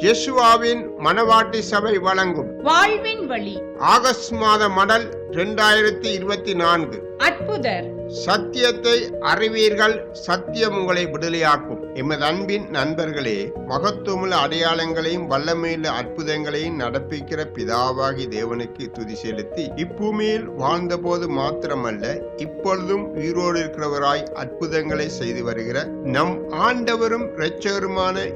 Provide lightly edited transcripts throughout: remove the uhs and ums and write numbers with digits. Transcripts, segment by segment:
யெசுவாவின் மணவாட்டி சபை வழங்கும் வாழ்வின் வழி ஆகஸ்ட் மாத மடல் 2024. அற்புதர். சத்தியத்தை அறிவீர்கள், சத்தியம் உங்களை விடுதலையாக்கும். எமது அன்பின் நண்பர்களே, மகத்துவமுள்ள அடையாளங்களையும் வல்லமையுள்ள அற்புதங்களையும் நடப்பிக்கிற பிதாவாகி தேவனுக்கு துதி செலுத்தி, இப்பூமியில் வாழ்ந்தபோது மாத்திரமல்ல, இப்பொழுதும் உயிரோடு இருக்கிறவராய் அற்புதங்களை செய்து வருகிற நம் ஆண்டவரும் இரட்சகருமான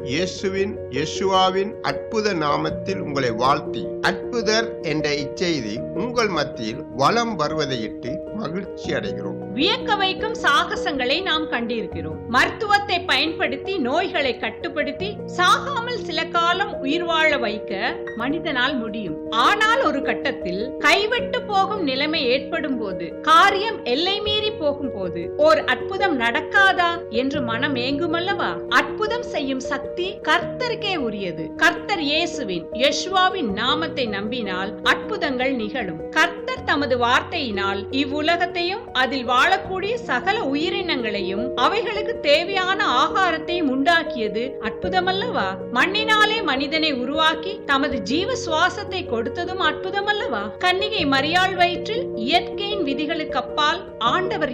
யெசுவாவின் அற்புத நாமத்தில் உங்களை வாழ்த்தி, அற்புதர் என்ற இச்செய்தி உங்கள் மத்தியில் வலம் வருவதையிட்டு மகிழ்ச்சி அடைகிறோம். வியக்க வைக்கும் சாகசங்களை நாம் கண்டிருக்கிறோம். மருத்துவத்தை பயன்படுத்தி நோய்களை கட்டுப்படுத்தி சாகாமல் சில காலம் உயிர் வாழ வைக்க மனிதனால் முடியும். ஆனால் ஒரு கட்டத்தில் கைவிட்டு போகும் நிலைமை ஏற்படும் போது, காரியம் எல்லை மீறி போகும் போது ஓர் அற்புதம் நடக்காதா என்று மனம் ஏங்குமல்லவா? அற்புதம் செய்யும் சக்தி கர்த்தருக்கே உரியது. கர்த்தர் யெசுவாவின் நாமத்தை நம்பினால் அற்புதங்கள் நிகழும். கர்த்தர் தமது வார்த்தையினால் இவ்வுலகத்தையும் அதில் வாழக்கூடிய சகல உயிரினங்களையும் அவைகளுக்கு தேவையான ஆகாரத்தையும் உண்டாக்கியது அற்புதமல்லவா? மண்ணினாலே மனிதனை உருவாக்கி தமது ஜீவ சுவாசத்தை கொடுத்ததும் அற்புதமல்லவா? கன்னிகை மரியாள் வயிற்றில் இயற்கையின் விதிகளுக்கு அப்பால் ஆண்டவர்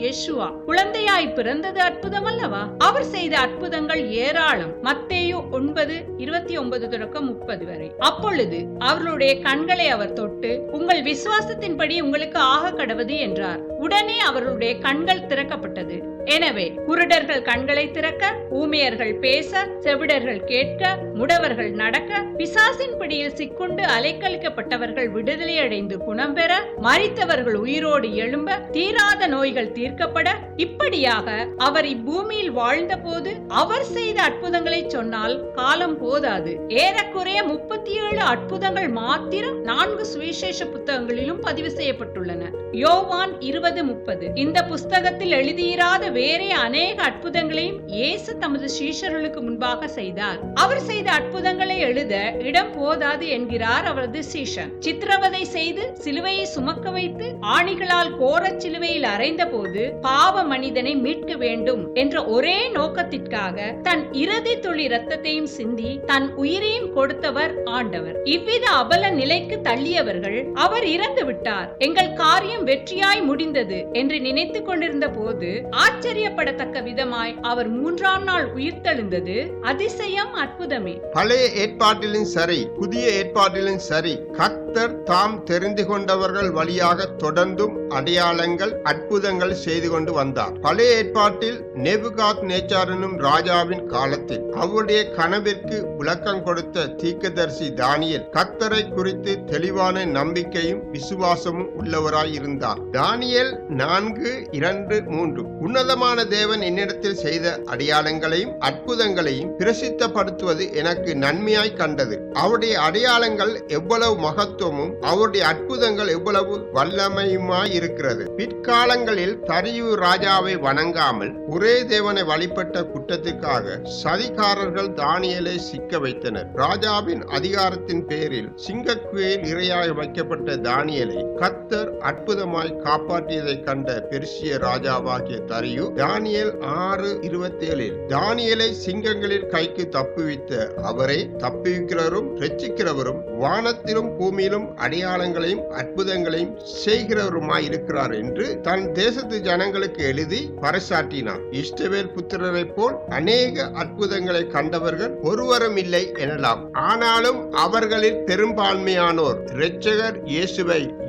யெசுவா குழந்தையாய் பிறந்தது அற்புதமல்லவா? அவர் செய்த அற்புதங்கள் ஏராளம். மத்தேயு 9:29-30 வரை. அப்பொழுது அவர்களுடைய கண்களை அவர் தொட்டு, உங்கள் விசுவாசத்தின்படி உங்களுக்கு ஆக கடவது என்றார். உடனே அவர்களுடைய கண்கள் திறக்கப்பட்டது. எனவே குருடர்கள் கண்களை திறக்க, ஊமையர்கள் பேச, செவிடர்கள் கேட்க, முடவர்கள் நடக்க, பிசாசின் பிடியில் சிக்குண்டு அலைக்கழிக்கப்பட்டவர்கள் விடுதலை அடைந்து குணம் பெற, மரித்தவர்கள் உயிரோடு எழும்ப, தீராத நோய்கள் தீர்க்கப்பட, இப்படியாக அவர் இப்பூமியில் வாழ்ந்த போது அவர் செய்த அற்புதங்களை சொன்னால் காலம் போதாது. ஏறக்குறைய 37 அற்புதங்கள் மாத்திரம் 4 சுவிசேஷ புத்தகங்களிலும் பதிவு செய்யப்பட்டுள்ளன. யோவான் 20:30. இந்த புஸ்தகத்தில் எழுதியிராத வேறே அநேக அற்புதங்களையும் இயேசு தமது சீஷர்களுக்கு முன்பாக செய்தார். அவர் செய்த அற்புதங்களை எழுத இடம் போதாது என்கிறார் அவரது சீஷன். சித்திரவதை செய்து சிலுவையை சுமக்க வைத்து ஆணிகளால் கோரச் சிலுவையில் அறைந்த போது பாவ மனிதனை மீட்க வேண்டும் என்ற ஒரே நோக்கத்திற்காக தன் இறுதி துளி இரத்தத்தையும் சிந்தி தன் உயிரையும் கொடுத்தவர் ஆண்டவர். இவ்வித அபல நிலைக்கு தள்ளியவர்கள், அவர் இறந்து விட்டார், எங்கள் காரியம் வெற்றியாய் முடிந்தது என்று நினைத்துக் கொண்டிருந்த போது ஆச்சரியப்படத்தக்க விதமாய் அவர் 3ஆம் நாள் உயிர்த்தெழுந்தது அதிசயம், அற்புதமே. பழைய ஏற்பாட்டிலும் சரி, புதிய ஏற்பாட்டிலும் சரி, கர்த்தர் தாம் தெரிந்து கொண்டவர்கள் வழியாக தொடர்ந்தும் அடையாளங்கள், அற்புதங்கள் செய்து கொண்டு வந்தார். பழைய ஏற்பாட்டில் நேபுகாத்நேச்சார் எனும் ராஜாவின் காலத்தில் அவருடைய கனவிற்கு விளக்கம் கொடுத்த தீர்க்கதரிசி தானியேல் கர்த்தரை குறித்து தெளிவான நம்பிக்கையும் விசுவாசமும் உள்ளவராய் இருந்தார். தானியேல் 4:2-3. உன்னதமான தேவன் என்னிடத்தில் செய்த அடையாளங்களையும் அற்புதங்களையும் பிரசித்தப்படுத்துவது எனக்கு நன்மையாய் கண்டது. அவருடைய அடையாளங்கள் எவ்வளவு மகத்துவமும் அவருடைய அற்புதங்கள் எவ்வளவு வல்லமையுமாய் இருக்கிறது. பிற்காலங்களில் தரியு ராஜாவை வணங்காமல் ஒரே தேவனை வழிபட்ட குற்றத்திற்காக சதிகாரர்கள் தானியேலை சிக்க வைத்தனர். ராஜாவின் அதிகாரத்தின் பேரில் சிங்கக்குகையில் இரையாக வைக்கப்பட்ட தானியேலை கர்த்தர் அற்புதமாய் காப்பாற்றியதை கண்ட பெர்சிய ராஜாவாகிய தரியு தானியேல் 6:27 தானியேலை சிங்கங்களில் கைக்கு தப்புவித்த அவரே தப்புவிக்கிறவரும் இரட்சிக்கிறவரும் வானத்திலும் பூமியிலும் அடையாளங்களையும் அற்புதங்களையும் செய்கிறவருமாய் இருக்கிறார் என்று தன் தேசத்து ஜனங்களுக்கு எழுதி பறைசாற்றினார். இஸ்ரவேல் புத்திரரை போல் அநேக அற்புதங்களை கண்டவர்கள் ஒருவரும் இல்லை எனலாம். ஆனாலும் அவர்களில் பெரும்பான்மையானோர் இரட்சகர்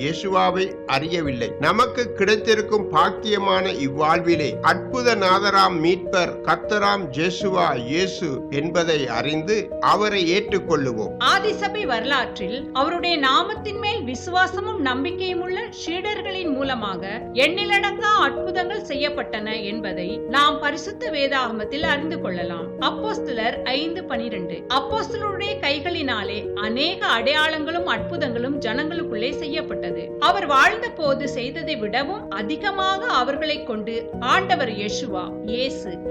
யெசுவாவை அறியவில்லை. நமக்கு கிடைத்திருக்கும் பாக்கியமான இவ்வாழ்விலே அற்புத நாதராம் மீட்பர் கர்த்தராம் இயேசு என்பதை அறிந்து அவரை ஏற்றுக்கொள்ளுவோம். ஆதிசபை வரலாற்றில் அவருடைய நாமத்தின் மேல் விசுவாசமும் நம்பிக்கையும் உள்ள சீடர்களின் மூலமாக எண்ணிலடங்கா அற்புதங்கள் செய்யப்பட்டன என்பதை நாம் பரிசுத்த வேதாகமத்தில் அறிந்து கொள்ளலாம். அப்போஸ்தலர் 5:12. அப்போஸ்தலருடைய கைகளினாலே அநேக அடையாளங்களும் அற்புதங்களும் ஜனங்களுக்குள்ளே செய்யப்பட்டது. அவர் வாழ்ந்த போது செய்ததை விடவும் அதிகமாக அவர்களை கொண்டு ஆண்டவர் இயேசு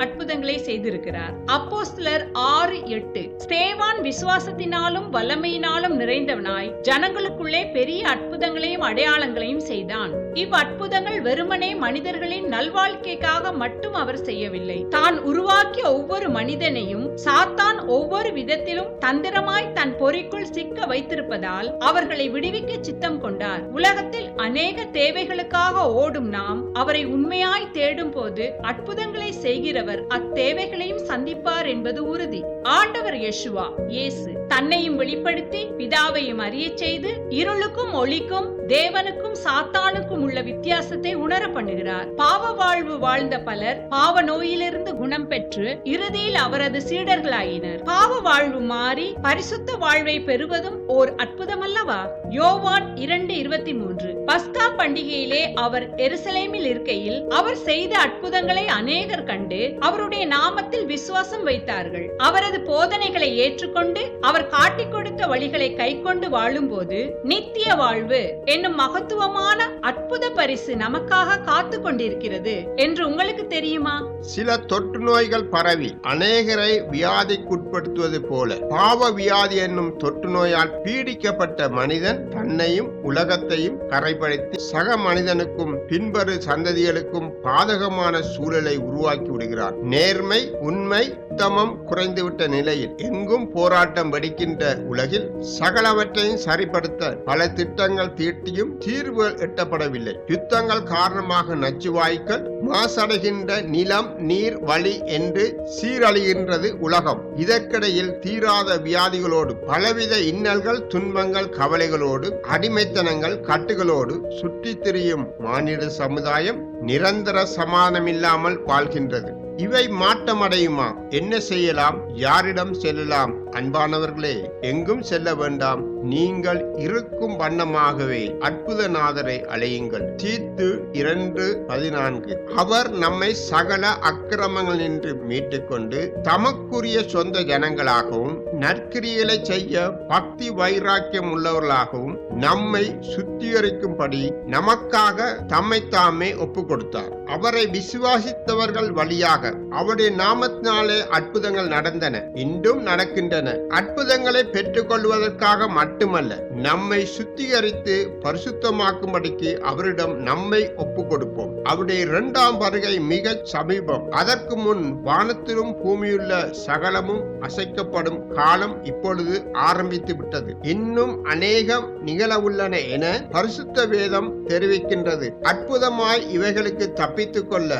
அற்புதங்களை செய்திருக்கிறார். அப்போஸ்தலர் 6:8. ஸ்தேவான் விசுவாசத்தினாலும் வல்லமையினாலும் நிறைந்தவனாய் ஜனங்களுக்குள்ளே பெரிய அற்புதங்களையும் அடையாளங்களையும் செய்தான். இவ் அற்புதங்கள் வெறுமனே மனிதர்களின் நல்வாழ்க்கைக்காக மட்டும் அவர் அவர் செய்யவில்லை. தான் உருவாக்கிய ஒவ்வொரு மனிதனையும் சாத்தான் ஒவ்வொரு விதத்திலும் தந்திரமாய் தன் பொறிக்குள் சிக்க வைத்திருப்பதால் அவர்களை விடுவிக்க சித்தம் கொண்டார். உலகத்தில் அநேக தேவைகளுக்காக ஓடும் நாம் அவரை உண்மையாய் தேடும் போது அற்புதங்களை செய்கிறவர் அத்தேவைகளையும் சந்திப்பார் என்பது உறுதி. ஆண்டவர் யெஷுவா இயேசு தன்னையும் வெளிப்படுத்தி பிதாவையும் அறிய செய்து இருளுக்கும் ஒளிக்கும் தேவனுக்கும் சாத்தானுக்கும் உள்ள வித்தியாசத்தை உணர பண்ணுகிறார். பாவ வாழ்வு வாழ்ந்த பலர் பாவ நோயிலிருந்து குணம் பெற்று இறுதியில் அவரது சீடர்களாயினர். பாவ வாழ்வு மாறி பரிசுத்த வாழ்வை பெறுவதும் ஓர் அற்புதம் அல்லவா? யோவான் 2:23. பஸ்கா பண்டிகையிலே அவர் எருசலேமில் இருக்கையில் அவர் செய்த அற்புதங்களை அநேகர் கண்டு அவருடைய நாமத்தில் விசுவாசம் வைத்தார்கள். அவரது போதனைகளை ஏற்றுக்கொண்டு அவர் காட்டிக் கொடுத்த வழிகளை கைக்கொண்டு வாழும் போது நித்திய வாழ்வு என்னும் மகத்துவமான அற்புத பரிசு நமக்காக காத்து கொண்டிருக்கிறது என்று உங்களுக்கு தெரியுமா? சில தொற்று நோய்கள் பரவி அநேகரை வியாதிக்குட்படுத்துவது போல பாவ வியாதி என்னும் தொற்று நோயால் பீடிக்கப்பட்ட மனிதன் தன்னையும் உலகத்தையும் கரைப்படுத்தி சக மனிதனுக்கும் பின்பறு சந்ததிகளுக்கும் பாதகமான சூழலை உருவாக்கி விடுகிறார். நேர்மை, உண்மை, உத்தமம் குறைந்துவிட்ட நிலையில் எங்கும் போராட்டம் வெடிக்கின்ற உலகில் சகலவற்றையும் சரிப்படுத்த பல திட்டங்கள் தீட்டியும் தீர்வுகள் எட்டப்படவில்லை. யுத்தங்கள் காரணமாக நச்சுவாய்க்கள், மாசடைகின்ற நிலம், நீர், வழி என்று சீரழிகின்றது உலகம். இதற்கிடையில் தீராத வியாதிகளோடு பலவித இன்னல்கள், துன்பங்கள், கவலைகளோடு அடிமைத்தனங்கள், கட்டுகளோடு சுற்றித் திரியும் மானிட சமுதாயம் நிரந்தர சமாதானமில்லாமல் வாழ்கின்றது. இவை மாற்றமடையுமா? என்ன செய்யலாம்? யாரிடம் செல்லலாம்? அன்பானவர்களே, எங்கும் செல்ல வேண்டாம். நீங்கள் இருக்கும் வண்ணமாகவே அற்புதநாதரை அழையுங்கள். தீத்து 2:14. அவர் நம்மை சகல அக்கிரமங்கள் நின்று மீட்டுக்கொண்டு தமக்குரிய சொந்த ஜனங்களாகவும் நற்கிரியலை செய்ய பக்தி வைராக்கியம் உள்ளவர்களாகவும் நம்மை சுத்திகரிக்கும்படி நமக்காக தம்மை தாமே ஒப்பு கொடுத்தார். அவரை விசுவாசித்தவர்கள் வழியாக அவருடைய நாமத்தினாலே அற்புதங்கள் நடந்தன, இன்றும் நடக்கின்றன. அற்புதங்களை பெற்றுக் கொள்வதற்காக மட்டுமல்ல, நம்மை சுத்திகரித்து பரிசுத்தமாக்கும்படிக்கு அவரிடம் நம்மை ஒப்பு கொடுப்போம். அவருடைய 2ஆம் வருகை மிக சமீபம். அதற்கு முன் வானத்திலும் பூமியுள்ள சகலமும் அசைக்கப்படும் காலம் இப்பொழுது ஆரம்பித்து விட்டது. இன்னும் அநேகம் நிகழவுள்ளன என பரிசுத்த வேதம் தெரிவிக்கின்றது. அற்புதமாய் இவைகளுக்கு தப்பித்துக் கொள்ள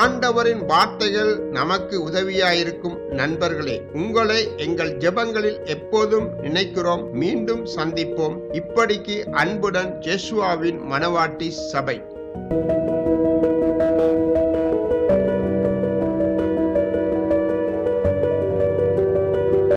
ஆண்டவரின் வார்த்தைகள் நமக்கு உதவியாயிருக்கும். நண்பர்களே, உங்களை எங்கள் ஜெபங்களில் எப்போதும் நினைக்கிறோம். மீண்டும் சந்திப்போம். இப்படிக்கு அன்புடன் ஜெசுவாவின் மனவாட்டி சபை.